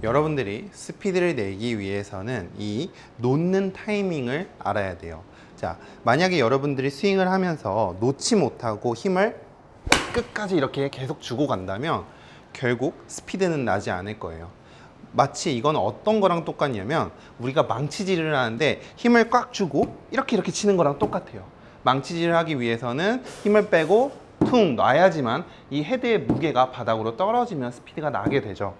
여러분들이 스피드를 내기 위해서는 이 놓는 타이밍을 알아야 돼요. 자, 만약에 여러분들이 스윙을 하면서 놓지 못하고 힘을 끝까지 이렇게 계속 주고 간다면 결국 스피드는 나지 않을 거예요. 마치 이건 어떤 거랑 똑같냐면 우리가 망치질을 하는데 힘을 꽉 주고 이렇게 치는 거랑 똑같아요. 망치질을 하기 위해서는 힘을 빼고 퉁 놔야지만 이 헤드의 무게가 바닥으로 떨어지면 스피드가 나게 되죠.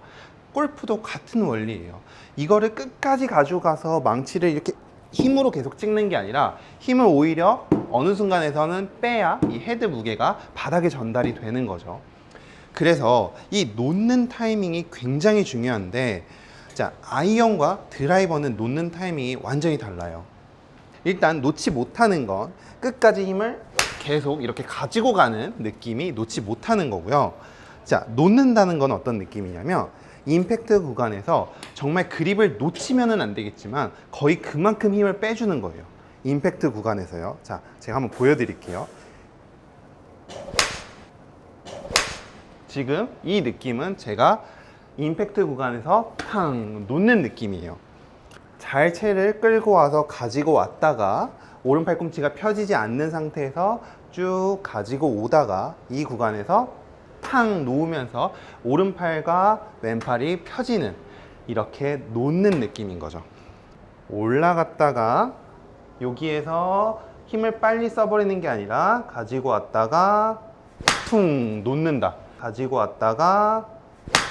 골프도 같은 원리예요. 이거를 끝까지 가져가서 망치를 이렇게 힘으로 계속 찍는 게 아니라 힘을 오히려 어느 순간에서는 빼야 이 헤드 무게가 바닥에 전달이 되는 거죠. 그래서 이 놓는 타이밍이 굉장히 중요한데, 자, 아이언과 드라이버는 놓는 타이밍이 완전히 달라요. 일단 놓지 못하는 건 끝까지 힘을 계속 이렇게 가지고 가는 느낌이 놓지 못하는 거고요. 자, 놓는다는 건 어떤 느낌이냐면 임팩트 구간에서 정말 그립을 놓치면은 안 되겠지만 거의 그만큼 힘을 빼주는 거예요. 임팩트 구간에서요. 자, 제가 한번 보여드릴게요. 지금 이 느낌은 제가 임팩트 구간에서 탕 놓는 느낌이에요. 잘 채를 끌고 와서 가지고 왔다가 오른 팔꿈치가 펴지지 않는 상태에서 쭉 가지고 오다가 이 구간에서 탕 놓으면서 오른팔과 왼팔이 펴지는, 이렇게 놓는 느낌인 거죠. 올라갔다가 여기에서 힘을 빨리 써버리는 게 아니라 가지고 왔다가 퉁 놓는다, 가지고 왔다가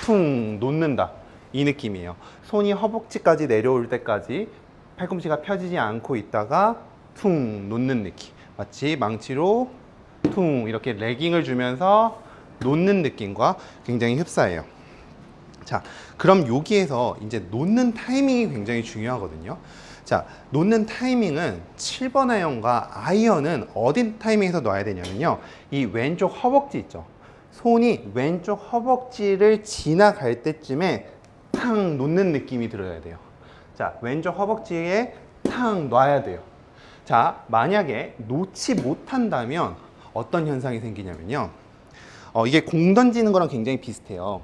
퉁 놓는다, 이 느낌이에요. 손이 허벅지까지 내려올 때까지 팔꿈치가 펴지지 않고 있다가 퉁 놓는 느낌, 마치 망치로 퉁 이렇게 레깅을 주면서 놓는 느낌과 굉장히 흡사해요. 자, 그럼 여기에서 이제 놓는 타이밍이 굉장히 중요하거든요. 자, 놓는 타이밍은 7번 아이언과 아이언은 어디 타이밍에서 놔야 되냐면요, 이 왼쪽 허벅지 있죠. 손이 왼쪽 허벅지를 지나갈 때쯤에 탕 놓는 느낌이 들어야 돼요. 자, 왼쪽 허벅지에 탕 놔야 돼요. 자, 만약에 놓지 못한다면 어떤 현상이 생기냐면요, 이게 공 던지는 거랑 굉장히 비슷해요.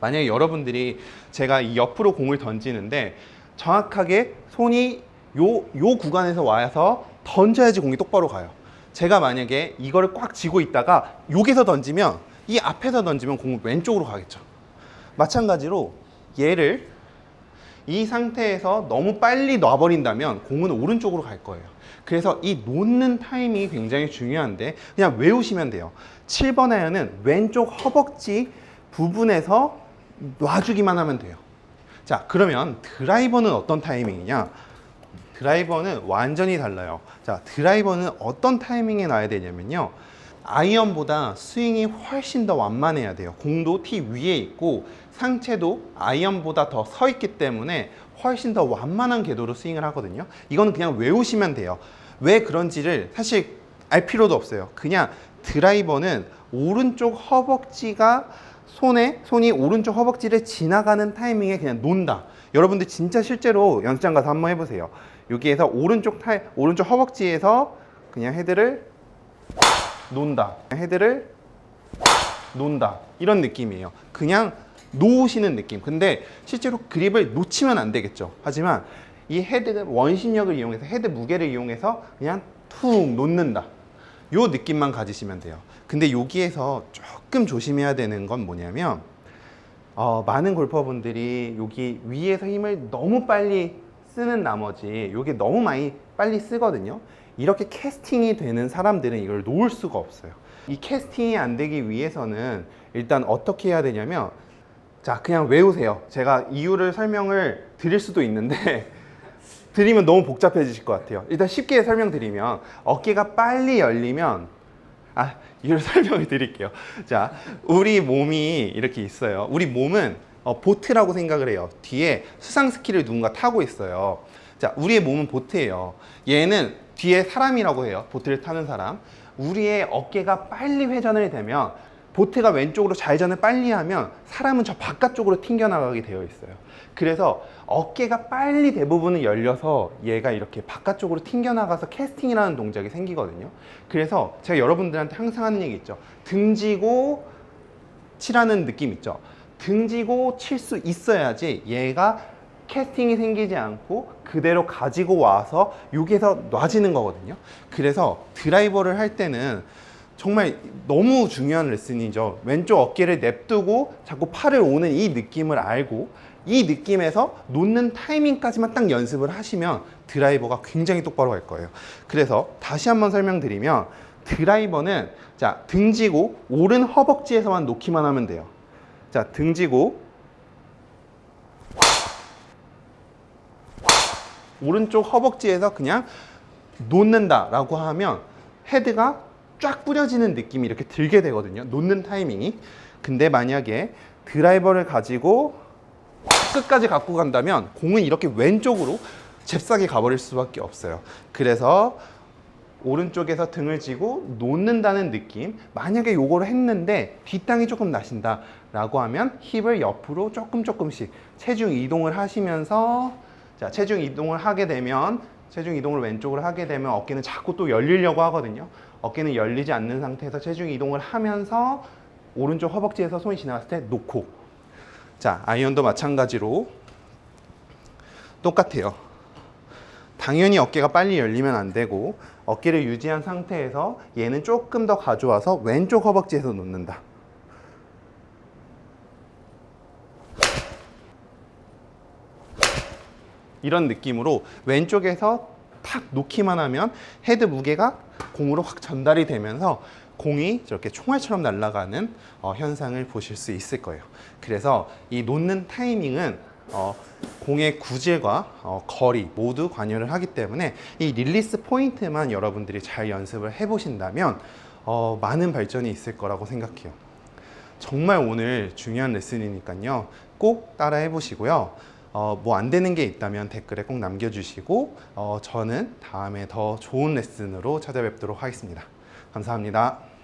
만약에 여러분들이 제가 이 옆으로 공을 던지는데 정확하게 손이 요 구간에서 와서 던져야지 공이 똑바로 가요. 제가 만약에 이거를 꽉 쥐고 있다가 여기서 던지면, 이 앞에서 던지면 공은 왼쪽으로 가겠죠. 마찬가지로 얘를 이 상태에서 너무 빨리 놔버린다면 공은 오른쪽으로 갈 거예요. 그래서 이 놓는 타이밍이 굉장히 중요한데 그냥 외우시면 돼요. 7번 아이언은 왼쪽 허벅지 부분에서 놔주기만 하면 돼요. 자, 그러면 드라이버는 어떤 타이밍이냐? 드라이버는 완전히 달라요. 자, 드라이버는 어떤 타이밍에 놔야 되냐면요, 아이언보다 스윙이 훨씬 더 완만해야 돼요. 공도 티 위에 있고 상체도 아이언보다 더 서 있기 때문에 훨씬 더 완만한 궤도로 스윙을 하거든요. 이거는 그냥 외우시면 돼요. 왜 그런지를 사실 알 필요도 없어요. 그냥 드라이버는 오른쪽 허벅지가 손이 오른쪽 허벅지를 지나가는 타이밍에 그냥 논다. 여러분들 진짜 실제로 연습장 가서 한번 해보세요. 여기에서 오른쪽 허벅지에서 그냥 헤드를 논다, 헤드를 논다, 이런 느낌이에요. 그냥 놓으시는 느낌. 근데 실제로 그립을 놓치면 안 되겠죠. 하지만 이 헤드 원심력을 이용해서, 헤드 무게를 이용해서 그냥 툭 놓는다, 요 느낌만 가지시면 돼요. 근데 여기에서 조금 조심해야 되는 건 뭐냐면, 많은 골퍼분들이 여기 위에서 힘을 너무 빨리 쓰는 나머지 여기 너무 많이 빨리 쓰거든요. 이렇게 캐스팅이 되는 사람들은 이걸 놓을 수가 없어요. 이 캐스팅이 안 되기 위해서는 일단 어떻게 해야 되냐면, 자, 그냥 외우세요. 제가 이유를 설명을 드릴 수도 있는데 드리면 너무 복잡해지실 것 같아요. 일단 쉽게 설명드리면, 어깨가 빨리 열리면, 이유를 설명을 드릴게요. 자, 우리 몸이 이렇게 있어요. 우리 몸은 보트라고 생각을 해요. 뒤에 수상 스키를 누군가 타고 있어요. 자, 우리의 몸은 보트예요. 얘는 뒤에 사람이라고 해요. 보트를 타는 사람. 우리의 어깨가 빨리 회전을 되면, 보트가 왼쪽으로 좌회전을 빨리 하면 사람은 저 바깥쪽으로 튕겨나가게 되어 있어요. 그래서 어깨가 빨리 대부분은 열려서 얘가 이렇게 바깥쪽으로 튕겨나가서 캐스팅이라는 동작이 생기거든요. 그래서 제가 여러분들한테 항상 하는 얘기 있죠. 등지고 치라는 느낌 있죠. 등지고 칠 수 있어야지 얘가 캐스팅이 생기지 않고 그대로 가지고 와서 여기에서 놔지는 거거든요. 그래서 드라이버를 할 때는 정말 너무 중요한 레슨이죠. 왼쪽 어깨를 냅두고 자꾸 팔을 오는 이 느낌을 알고 이 느낌에서 놓는 타이밍까지만 딱 연습을 하시면 드라이버가 굉장히 똑바로 갈 거예요. 그래서 다시 한번 설명드리면 드라이버는 자, 등지고 오른 허벅지에서만 놓기만 하면 돼요. 자, 등지고 오른쪽 허벅지에서 그냥 놓는다라고 하면 헤드가 쫙 뿌려지는 느낌이 이렇게 들게 되거든요. 놓는 타이밍이. 근데 만약에 드라이버를 가지고 끝까지 갖고 간다면 공은 이렇게 왼쪽으로 잽싸게 가버릴 수밖에 없어요. 그래서 오른쪽에서 등을 쥐고 놓는다는 느낌. 만약에 요거를 했는데 뒷땅이 조금 나신다 라고 하면 힙을 옆으로 조금씩 체중 이동을 하시면서 자, 체중 이동을 하게 되면 체중 이동을 왼쪽으로 하게 되면 어깨는 자꾸 또 열리려고 하거든요. 어깨는 열리지 않는 상태에서 체중 이동을 하면서 오른쪽 허벅지에서 손이 지나갔을 때 놓고, 자, 아이언도 마찬가지로 똑같아요. 당연히 어깨가 빨리 열리면 안 되고 어깨를 유지한 상태에서 얘는 조금 더 가져와서 왼쪽 허벅지에서 놓는다. 이런 느낌으로 왼쪽에서 탁 놓기만 하면 헤드 무게가 공으로 확 전달이 되면서 공이 저렇게 총알처럼 날아가는 현상을 보실 수 있을 거예요. 그래서 이 놓는 타이밍은 공의 구질과 거리 모두 관여를 하기 때문에 이 릴리스 포인트만 여러분들이 잘 연습을 해보신다면 많은 발전이 있을 거라고 생각해요. 정말 오늘 중요한 레슨이니까요. 꼭 따라 해보시고요. 뭐 안 되는 게 있다면 댓글에 꼭 남겨주시고 저는 다음에 더 좋은 레슨으로 찾아뵙도록 하겠습니다. 감사합니다.